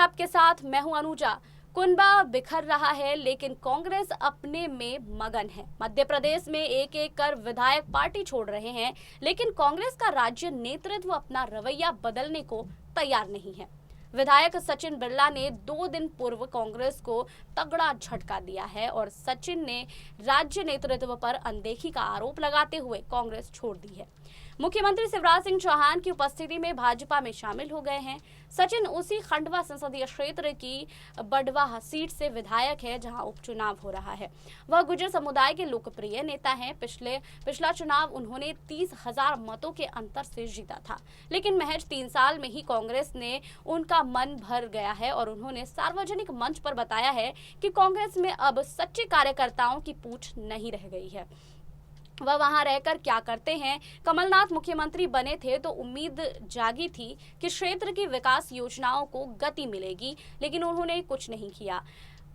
आपके साथ मैं हूं अनुजा। कुनबा बिखर रहा है लेकिन कांग्रेस अपने में मगन है। मध्य प्रदेश में एक एक कर विधायक पार्टी छोड़ रहे हैं, लेकिन कांग्रेस का राज्य नेतृत्व अपना रवैया बदलने को तैयार नहीं है। विधायक सचिन बिरला ने 2 दिन पूर्व कांग्रेस को तगड़ा झटका दिया है और सचिन ने राज्य नेतृत्व पर अनदेखी का आरोप लगाते हुए कांग्रेस छोड़ दी है। मुख्यमंत्री शिवराज सिंह चौहान की उपस्थिति में भाजपा में शामिल हो गए हैं। सचिन उसी खंडवा संसदीय क्षेत्र की बड़वाह सीट से विधायक है जहां उपचुनाव हो रहा है। वह गुर्जर समुदाय के लोकप्रिय नेता हैं। पिछला चुनाव उन्होंने 30,000 मतों के अंतर से जीता था, लेकिन महज 3 साल में ही कांग्रेस ने उनका मन भर गया है और उन्होंने सार्वजनिक मंच पर बताया है कि कांग्रेस में अब सच्चे कार्यकर्ताओं की पूछ नहीं रह गई है। वह वहां रहकर क्या करते हैं। कमलनाथ मुख्यमंत्री बने थे तो उम्मीद जागी थी कि क्षेत्र की विकास योजनाओं को गति मिलेगी, लेकिन उन्होंने कुछ नहीं किया।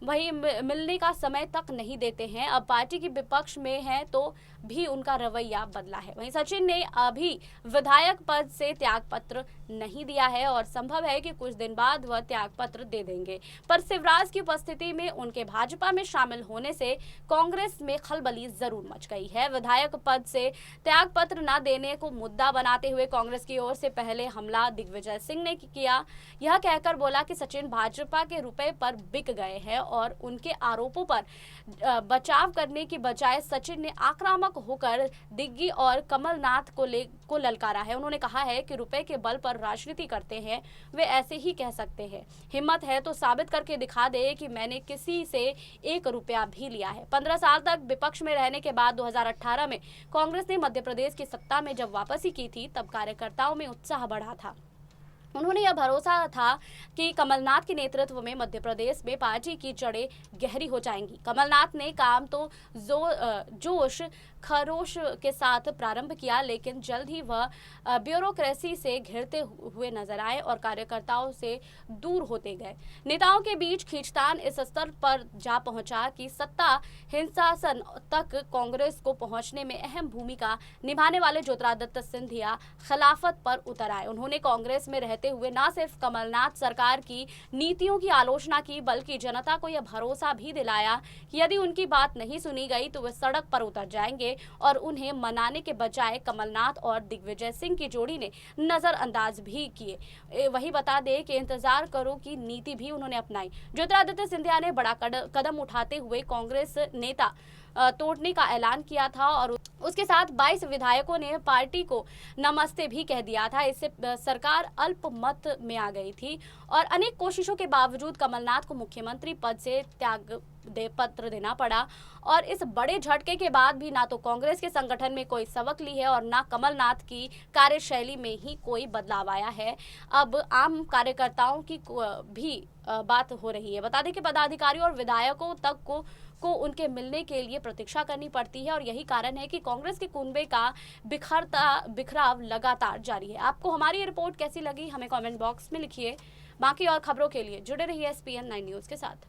वही मिलने का समय तक नहीं देते हैं। अब पार्टी की विपक्ष में है तो भी उनका रवैया बदला है। वहीं सचिन ने अभी विधायक पद से त्यागपत्र नहीं दिया है और संभव है कि कुछ दिन बाद वह त्यागपत्र दे देंगे, पर शिवराज की उपस्थिति में उनके भाजपा में शामिल होने से कांग्रेस में खलबली जरूर मच गई है। विधायक पद से त्यागपत्र न देने को मुद्दा बनाते हुए कांग्रेस की ओर से पहले हमला दिग्विजय सिंह ने किया। यह कहकर बोला कि सचिन भाजपा के रुपए पर बिक गए हैं और उनके आरोपों पर बचाव करने की बजाय सचिन ने आक्रामक होकर दिग्गी और कमलनाथ को ललकारा है। उन्होंने कहा है कि रुपए के बल पर राजनीति करते हैं, वे ऐसे ही कह सकते हैं। हिम्मत है तो साबित करके दिखा दे कि मैंने किसी से 1 रुपया भी लिया है। 15 साल तक विपक्ष में रहने के बाद 2018 में कांग्रेस ने मध्य प्रदेश की सत्ता में जब वापसी की थी, तब कार्यकर्ताओं में उत्साह बढ़ा था। उन्होंने यह भरोसा था कि कमलनाथ के नेतृत्व में मध्य प्रदेश में पार्टी की जड़ें गहरी हो जाएंगी। कमलनाथ ने काम तो जोश खरोश के साथ प्रारंभ किया, लेकिन जल्द ही वह ब्यूरोक्रेसी से घिरते हुए नजर आए और कार्यकर्ताओं से दूर होते गए। नेताओं के बीच खींचतान इस स्तर पर जा पहुंचा कि सत्ता हिंसासन तक कांग्रेस को पहुंचने में अहम भूमिका निभाने वाले ज्योतिरादित्य सिंधिया खिलाफत पर उतर आए। उन्होंने कांग्रेस में रहते हुए न सिर्फ कमलनाथ सरकार की नीतियों की आलोचना की, बल्कि जनता को यह भरोसा भी दिलाया कि यदि उनकी बात नहीं सुनी गई तो वे सड़क पर उतर जाएंगे और उन्हें मनाने के बजाय कमलनाथ और दिग्विजय सिंह की जोड़ी ने नजरअंदाज भी किए। वही बता दें कि इंतजार करो की नीति भी उन्होंने अपनाई। ज्योतिरादित्य सिंधिया ने बड़ा कदम उठाते हुए कांग्रेस नेता तोड़ने का ऐलान किया था और उसके साथ 22 विधायकों ने पार्टी को नमस्ते भी कह दिया था। इससे सरकार अल्पमत में आ गई थी और अनेक कोशिशों के बावजूद कमलनाथ को मुख्यमंत्री पद से पत्र देना पड़ा। और इस बड़े झटके के बाद भी ना तो कांग्रेस के संगठन में कोई सबक ली है और ना कमलनाथ की कार्यशैली में ही कोई बदलाव आया है। अब आम कार्यकर्ताओं की भी बात हो रही है। बता दें कि पदाधिकारियों और विधायकों तक को उनके मिलने के लिए प्रतीक्षा करनी पड़ती है और यही कारण है कि कांग्रेस के कुनबे का बिखराव लगातार जारी है। आपको हमारी ये रिपोर्ट कैसी लगी, हमें कमेंट बॉक्स में लिखिए। बाकी और खबरों के लिए जुड़े रहिए SPN 9 न्यूज़ के साथ।